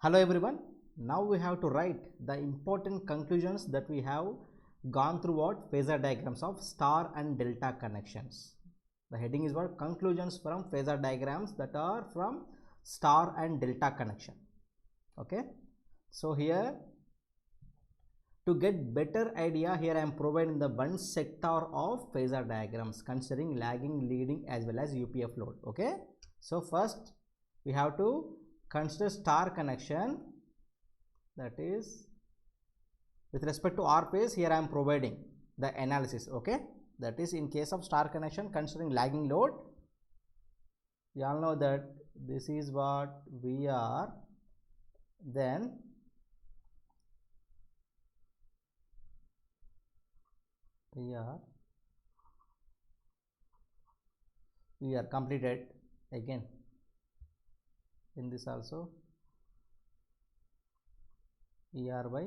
Hello everyone. Now we have to write the important conclusions that we have gone through what phasor diagrams of star and delta connections. The heading is what conclusions from phasor diagrams that are from star and delta connection. Okay. So here to get better idea, here I am providing the one sector of phasor diagrams considering lagging, leading as well as UPF load. Okay. So first we have to consider star connection, that is with respect to R phase. Here I am providing the analysis. Okay, that is in case of star connection considering lagging load, we all know that this is what we are, then we are completed. Again in this also ER by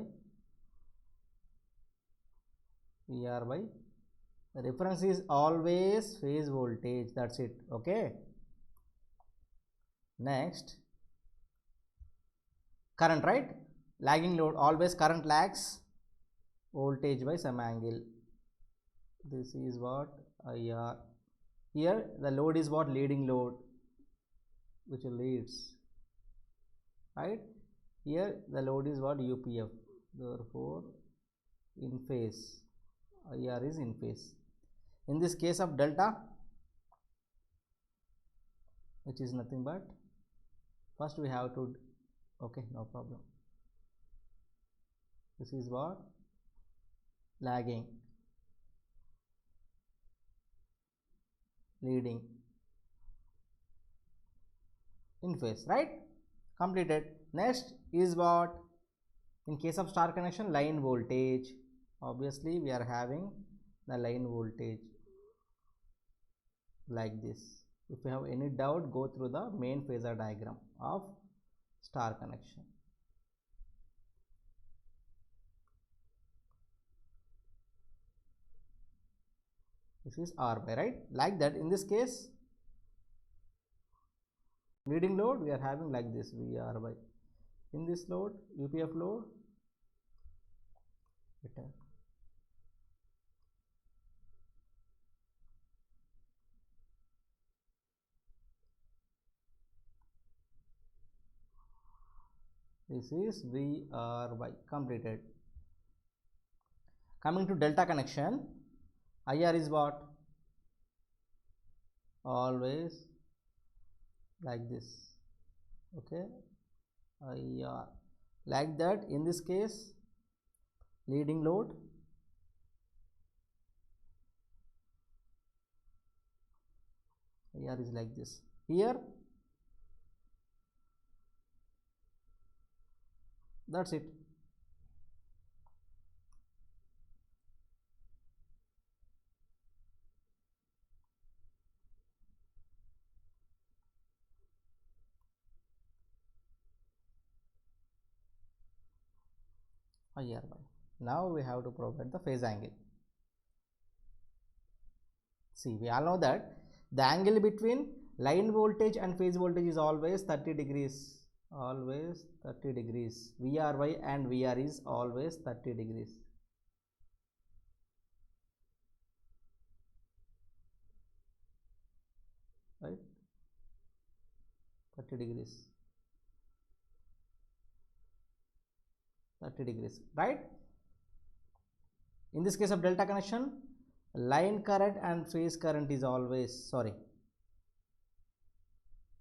the reference is always phase voltage, that's it. Okay, next current, right? Lagging load, always current lags voltage by some angle. This is what IR. Here the load is what leading load, which leads, right? Here the load is what UPF, therefore in phase, IR is in phase. In this case of delta, which is nothing but, first we have to, okay, no problem, this is what lagging, leading, in phase, right? Completed. Next is what, in case of star connection, line voltage. Obviously we are having the line voltage like this. If you have any doubt, go through the main phasor diagram of star connection. This is R by, right? Like that. In this case, leading load we are having like this, VR by. In this load, UPF load, this is VRY. Completed. Coming to delta connection, IR is what? Always like this. Okay, IR like that. In this case, leading load, IR is like this. Here, that's it. IR by. Now we have to provide the phase angle. See, we all know that the angle between line voltage and phase voltage is always 30 degrees. Always 30 degrees. VRY and VR is always 30 degrees. Right? 30 degrees. 30 degrees, right? In this case of delta connection, line current and phase current is always, sorry,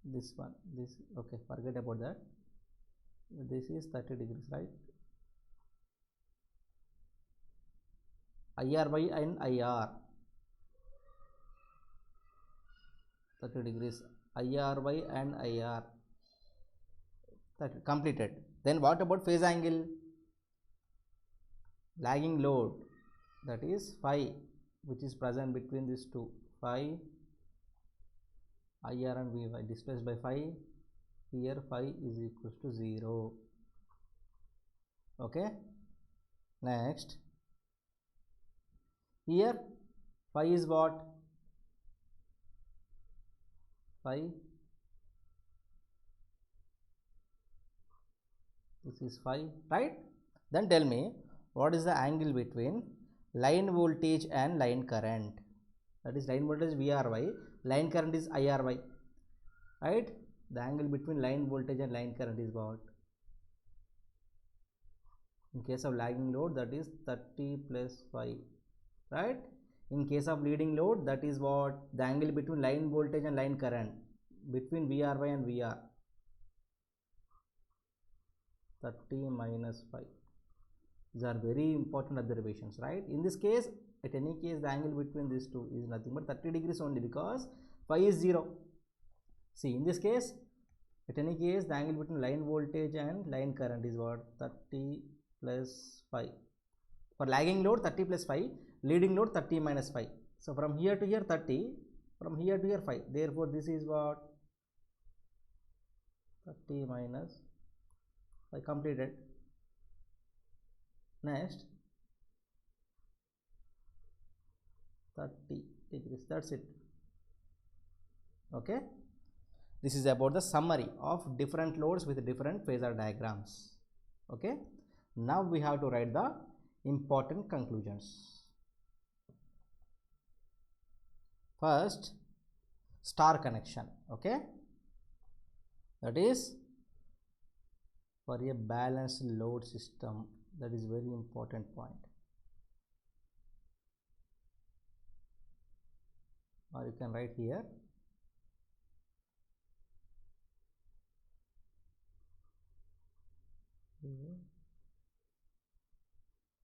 this one, this, okay, forget about that. This is 30 degrees, right? IR by and IR, 30 degrees, IR by and IR, that completed. Then what about phase angle? Lagging load, that is phi, which is present between these two, phi, IR and VY, displaced by phi. Here phi is equals to 0. Okay, next here phi is what? Phi this is phi, right? Then tell me what is the angle between line voltage and line current. That is line voltage VRY, line current is IRY, right? The angle between line voltage and line current is what? In case of lagging load, that is 30 plus 5, right? In case of leading load, that is what? The angle between line voltage and line current, between VRY and VR, 30 minus 5. These are very important observations, right? In this case, at any case, the angle between these two is nothing but 30 degrees only, because phi is 0. See, in this case, at any case, the angle between line voltage and line current is what? 30 plus 5. For lagging load, 30 plus 5, leading load 30 minus 5. So from here to here 30, from here to here 5. Therefore, this is what? 30 minus 5, completed. Next, 30 degrees, that's it. Okay, this is about the summary of different loads with different phasor diagrams. Okay, now we have to write the important conclusions. First, star connection. Okay, that is for a balanced load system. That is very important point. Or you can write here,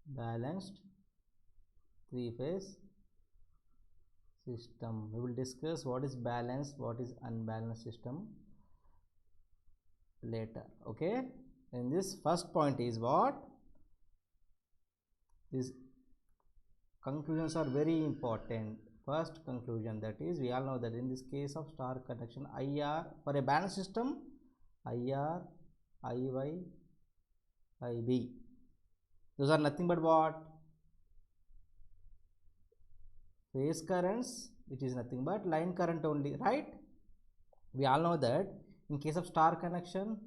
balanced three-phase system. We will discuss what is balanced, what is unbalanced system later. Okay, and this first point is what? These conclusions are very important. First conclusion, that is, we all know that in this case of star connection, IR for a balanced system, IR, IY, IB, those are nothing but what? Phase currents, which is nothing but line current only, right? We all know that in case of star connection,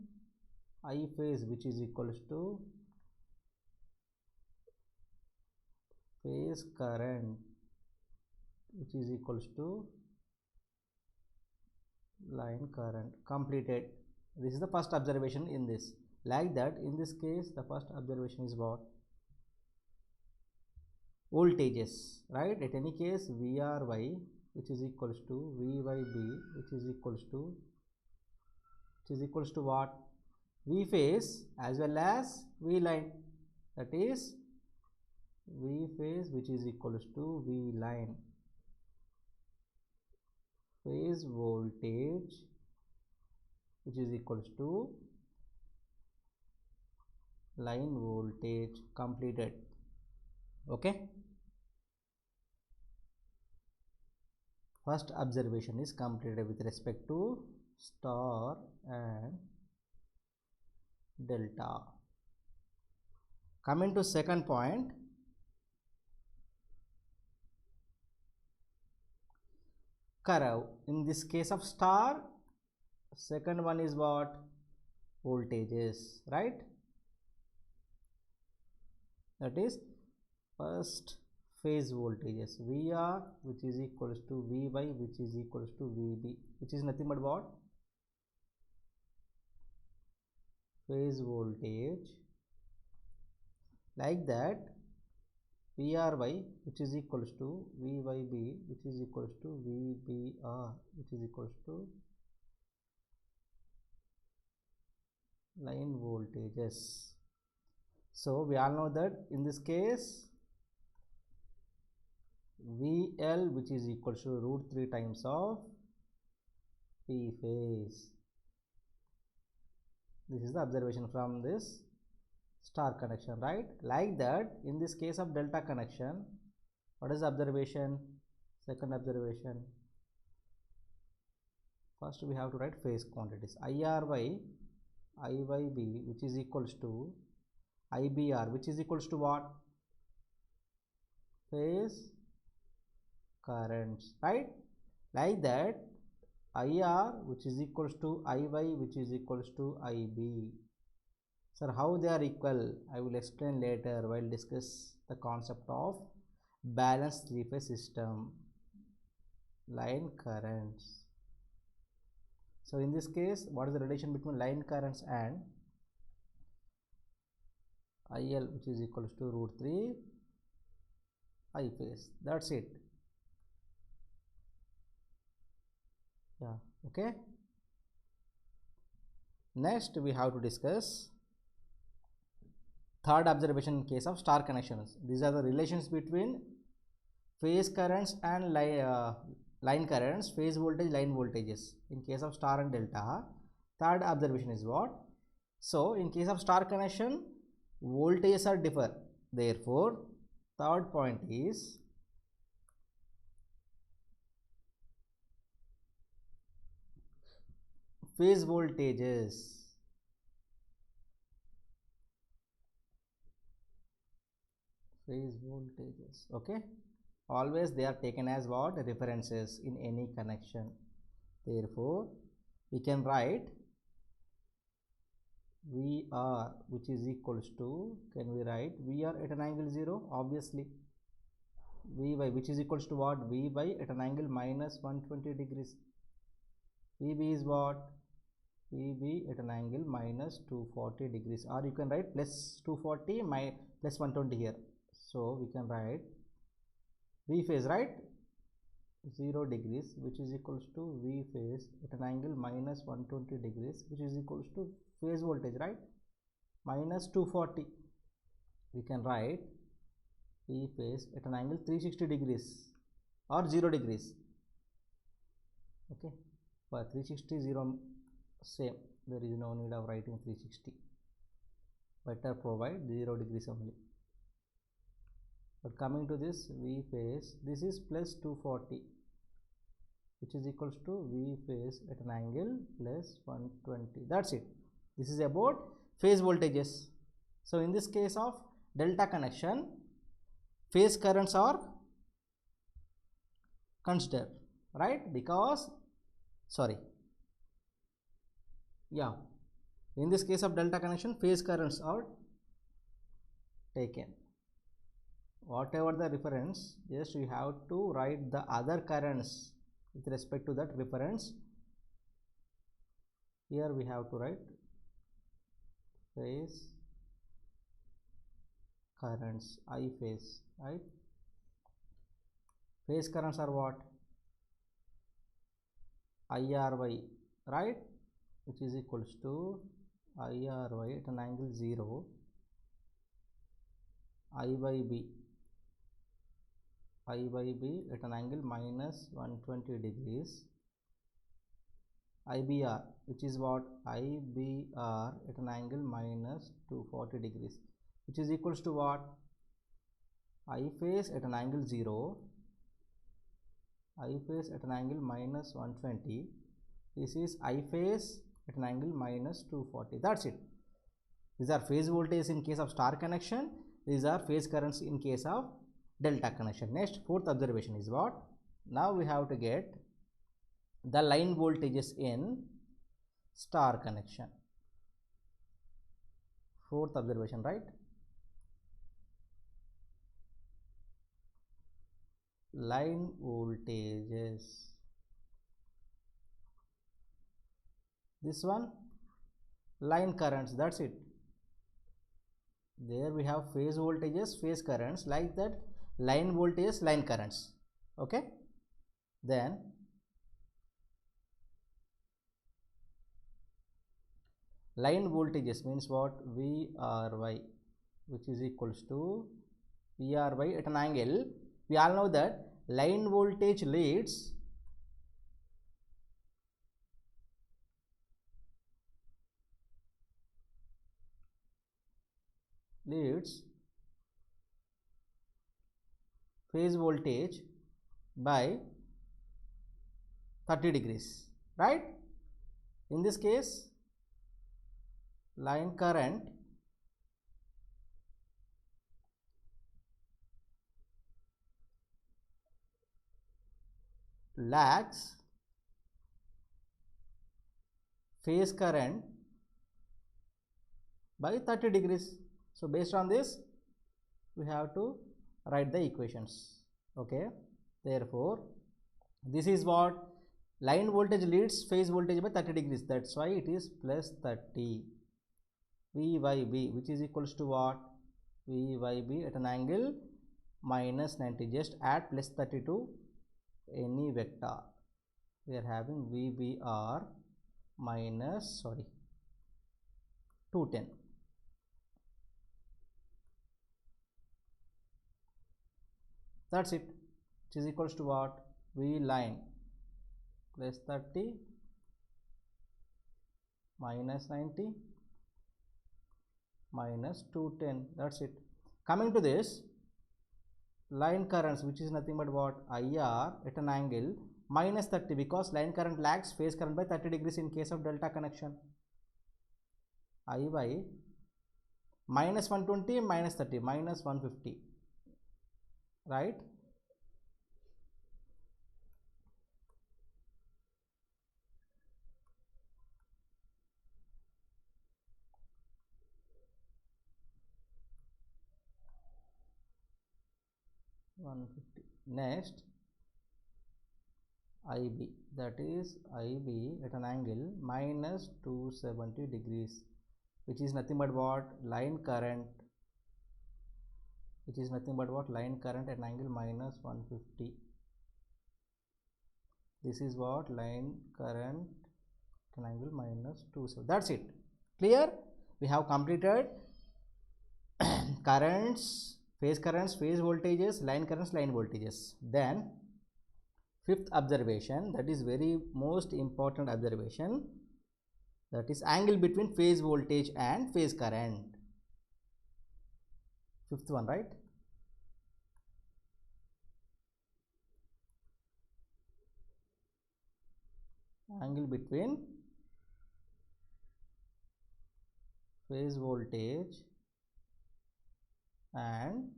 I phase, which is equals to phase current, which is equals to line current, completed. This is the first observation in this. Like that, in this case, the first observation is what? Voltages, right? At any case, VRY, which is equals to VYB, which is equals to what? V phase as well as V line, that is V phase, which is equals to V line. Phase voltage, which is equals to line voltage, completed. Okay, first observation is completed with respect to star and delta. Coming to second point, curve. In this case of star, second one is what? Voltages, right? That is first phase voltages, VR, which is equals to Vy, which is equals to Vb, which is nothing but what? Phase voltage. Like that, VRY, which is equals to VYB, which is equals to VBR, which is equals to line voltages. So we all know that in this case, VL, which is equals to root 3 times of P phase. This is the observation from this star connection, right? Like that, in this case of delta connection, what is the observation? Second observation, first we have to write phase quantities. IRY, IYB, which is equals to IBR, which is equals to what? Phase currents, right? Like that, IR, which is equals to IY, which is equals to IB. Sir, how they are equal? I will explain later while discuss the concept of balanced three-phase system. Line currents. So in this case, what is the relation between line currents and IL, which is equals to root 3 I phase? That's it. Yeah, okay. Next, we have to discuss third observation in case of star connections. These are the relations between phase currents and line currents, phase voltage, line voltages in case of star and delta. Third observation is what? So in case of star connection, voltages are differ. Therefore, third point is phase voltages. Phase voltages, okay. Always they are taken as what? References in any connection. Therefore, we can write VR, which is equals to, can we write VR at an angle 0? Obviously. Vy, which is equals to what? Vy at an angle minus 120 degrees. Vb is what? Vb at an angle minus 240 degrees, or you can write plus 240 plus 120 here. So we can write V phase, right? 0 degrees, which is equals to V phase at an angle minus 120 degrees, which is equals to phase voltage, right? Minus 240. We can write V phase at an angle 360 degrees or 0 degrees. Okay, for 360, 0, same. There is no need of writing 360. Better provide 0 degrees only. But coming to this V phase, this is plus 240, which is equals to V phase at an angle plus 120. That's it. This is about phase voltages. So in this case of delta connection, phase currents are considered, right? Because, sorry, yeah, in this case of delta connection, phase currents are taken. Whatever the reference, just you have to write the other currents with respect to that reference. Here we have to write phase currents, I phase, right? Phase currents are what? IRY, right? Which is equals to IRY at an angle 0, I by B at an angle minus 120 degrees, IBR, which is what? IBR at an angle minus 240 degrees, which is equals to what? I phase at an angle 0, I phase at an angle minus 120. This is I phase at an angle minus 240. That's it. These are phase voltages in case of star connection. These are phase currents in case of delta connection. Next, fourth observation is what? Now we have to get the line voltages in star connection. Fourth observation, right? Line voltages. This one, line currents. That's it. There we have phase voltages, phase currents, like that. Line voltages, line currents. Okay. Then line voltages means what? VRY, which is equals to VRY at an angle. We all know that line voltage leads phase voltage by 30 degrees, right? In this case, line current lags phase current by 30 degrees. So based on this we have to write the equations. Okay, therefore this is what line voltage leads phase voltage by 30 degrees, that's why it is plus 30 V by B, which is equals to what? V by B at an angle minus 90. Just add plus 30 to any vector. We are having VBR minus 210. That's it. Which is equals to what? V line plus 30 minus 90 minus 210. That's it. Coming to this line currents, which is nothing but what? IR at an angle minus 30, because line current lags phase current by 30 degrees in case of delta connection. I by minus 120 minus 30 minus 150, right? Next IB, that is IB at an angle minus 270 degrees, which is nothing but what? Line current, which is nothing but what? Line current at an angle minus 150. This is what? Line current at an angle minus 270. That's it. Clear? We have completed currents, phase voltages, line currents, line voltages. Then fifth observation, that is very most important observation, that is angle between phase voltage and phase current. Fifth one, right? Angle between phase voltage and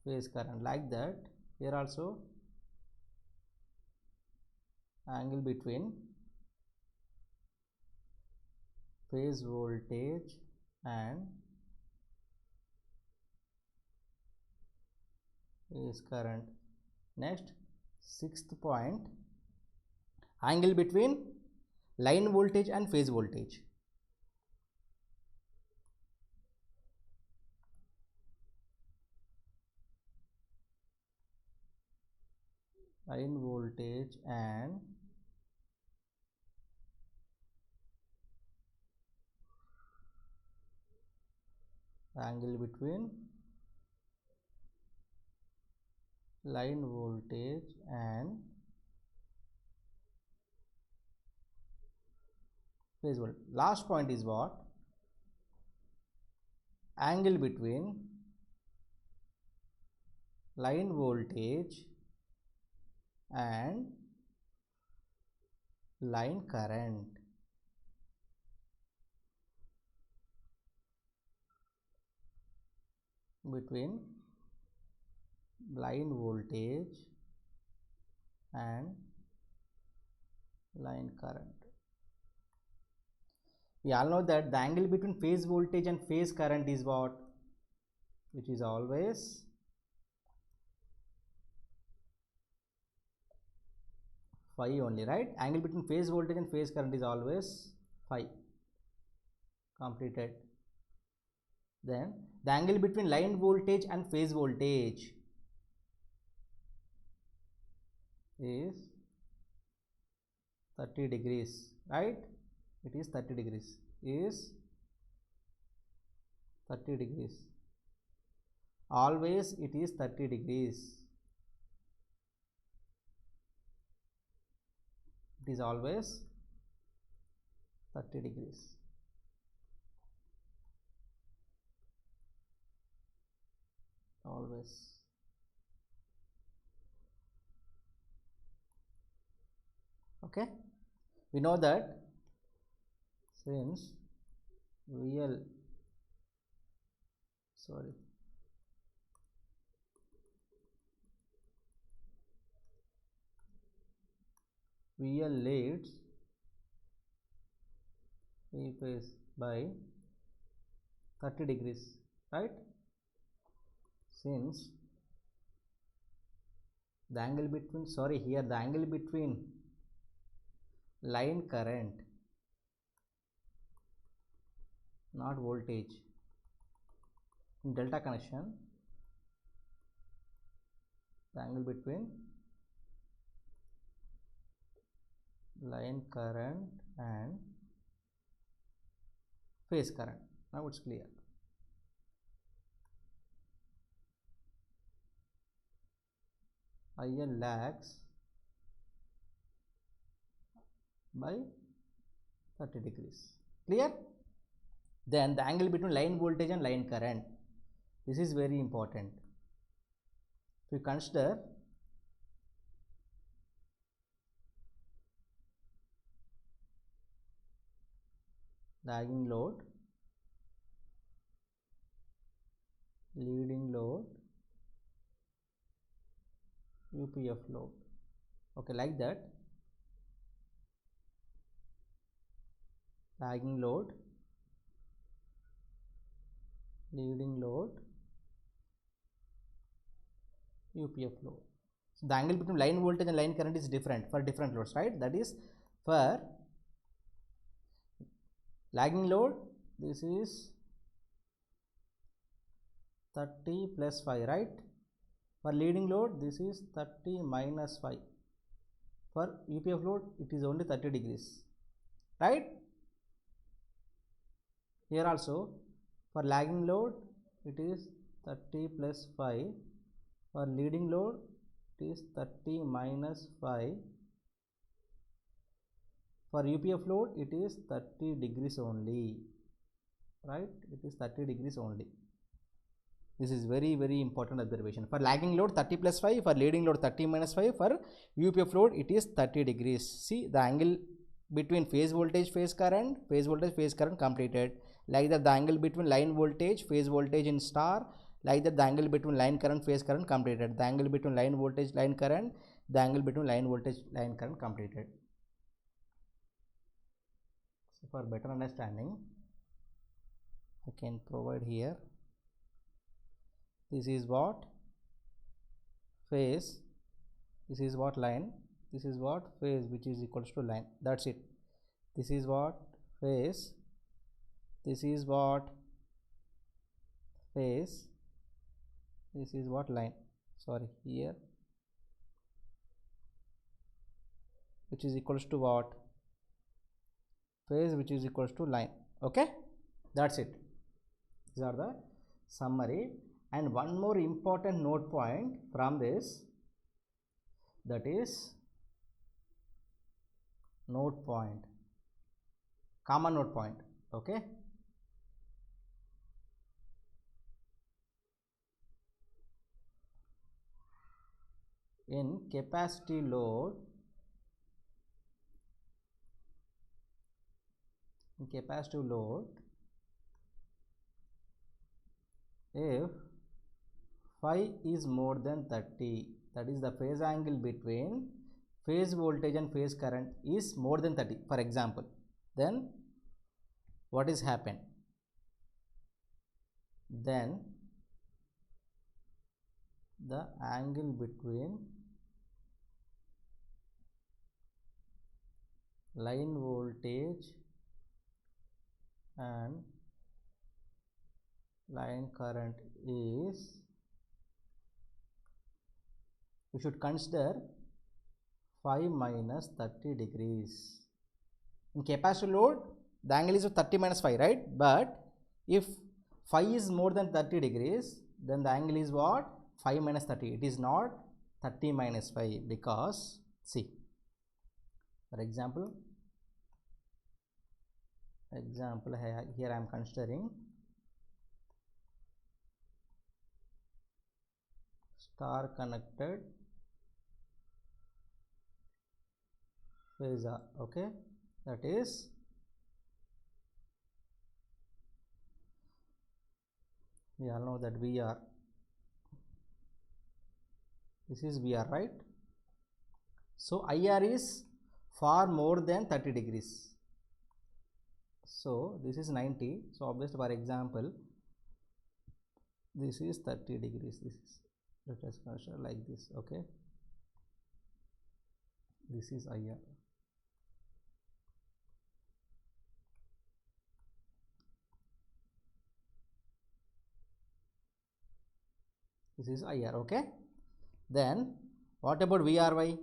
phase current, like that. Here also angle between phase voltage and phase current. Next, sixth point, angle between line voltage and phase voltage. Line voltage and angle between line voltage and phase voltage. Last point is what? Angle between line voltage and line current. Between line voltage and line current. We all know that the angle between phase voltage and phase current is what? Which is always phi only, right? Angle between phase voltage and phase current is always phi. Completed. Then the angle between line voltage and phase voltage is 30 degrees, right? It is 30 degrees, is 30 degrees. Always it is 30 degrees. It is always 30 degrees. Always. Okay, we know that since VL leads P phase by 30 degrees, right? Since the angle between, here the angle between line current, not voltage, in delta connection, the angle between line current and phase current. Now it's clear. IL lags by 30 degrees. Clear? Then the angle between line voltage and line current. This is very important. If you consider lagging load, leading load, UPF load, okay, like that. Lagging load, leading load, UPF load. So the angle between line voltage and line current is different for different loads, right? That is, for lagging load, this is 30 plus 5, right? For leading load, this is 30 minus 5. For UPF load, it is only 30 degrees, right? Here also, for lagging load, it is 30 plus 5. For leading load, it is 30 minus 5. For UPF load, it is 30 degrees only, right? It is 30 degrees only. This is very, very important observation. For lagging load, 30 plus 5. For leading load, 30 minus 5. For UPF load, it is 30 degrees. See, the angle between phase voltage, phase current completed. Like that, the angle between line voltage, phase voltage in star. Like that, the angle between line current, phase current completed. The angle between line voltage, line current, the angle between line voltage, line current completed. So for better understanding, I can provide here. This is what phase, this is what line, this is what phase, which is equals to line. That's it. This is what phase, this is what phase, this is what line. Here, which is equals to what? Phase, which is equals to line. Okay, that's it. These are the summary. And one more important note point from this, that is note point, common note point. Okay, in capacity load, if phi is more than 30, that is the phase angle between phase voltage and phase current is more than 30, for example, then what is happened? Then the angle between line voltage and line current is, we should consider 5 minus 30 degrees. In capacitor load, the angle is 30 minus 5, right? But if phi is more than 30 degrees, then the angle is what? 5 minus 30. It is not 30 minus 5, because see, for example, here I am considering star connected Phasor. Okay, that is we all know that VR, this is VR, right? So IR is far more than 30 degrees. So this is 90. So obviously, for example, this is 30 degrees. This is, let us consider like this. Okay, this is IR. This is IR. Okay, then what about VRY?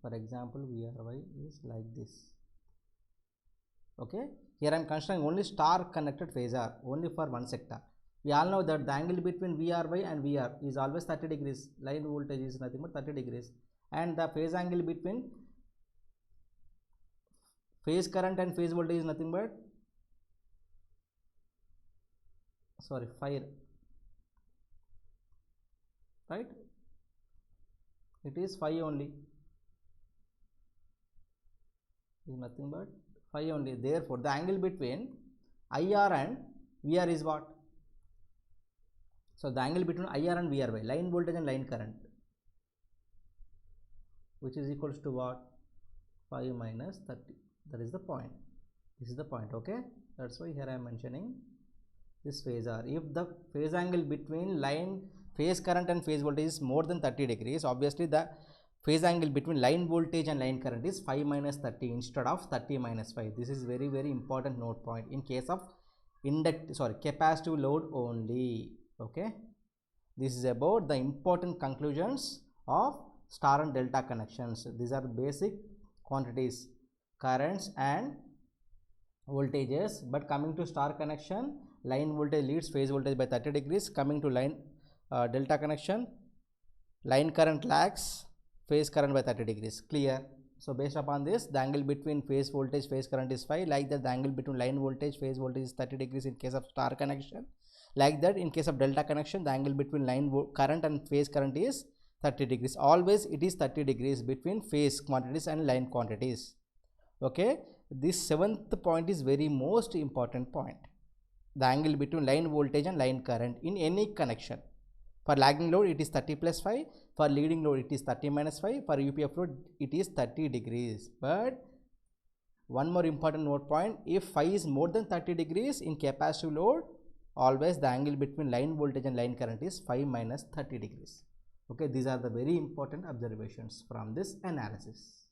For example, VRY is like this. Okay, here I am considering only star connected phasor only for one sector. We all know that the angle between VRY and VR is always 30 degrees. Line voltage is nothing but 30 degrees, and the phase angle between phase current and phase voltage is nothing but phi, right? It is phi only, is nothing but phi only. Therefore, the angle between IR and VR is what? So the angle between IR and VRY, line voltage and line current, which is equals to what? Phi minus 30. That is the point. This is the point. Okay, that's why here I am mentioning this phasor. If the phase angle between phase current and phase voltage is more than 30 degrees, obviously the phase angle between line voltage and line current is phi minus 30 instead of 30 minus phi. This is very, very important note point in case of capacitive load only. Okay, this is about the important conclusions of star and delta connections. These are basic quantities, currents and voltages. But coming to star connection, line voltage leads phase voltage by 30 degrees. Coming to line delta connection, line current lags phase current by 30 degrees. Clear? So based upon this, the angle between phase voltage phase current is phi. Like that, the angle between line voltage phase voltage is 30 degrees in case of star connection. Like that, in case of delta connection, the angle between line current and phase current is 30 degrees. Always it is 30 degrees between phase quantities and line quantities. Okay, this seventh point is very most important point. The angle between line voltage and line current in any connection. For lagging load it is 30 plus phi, for leading load it is 30 minus phi, for UPF load it is 30 degrees. But one more important note point, if phi is more than 30 degrees in capacitive load, always the angle between line voltage and line current is phi minus 30 degrees. Okay, these are the very important observations from this analysis.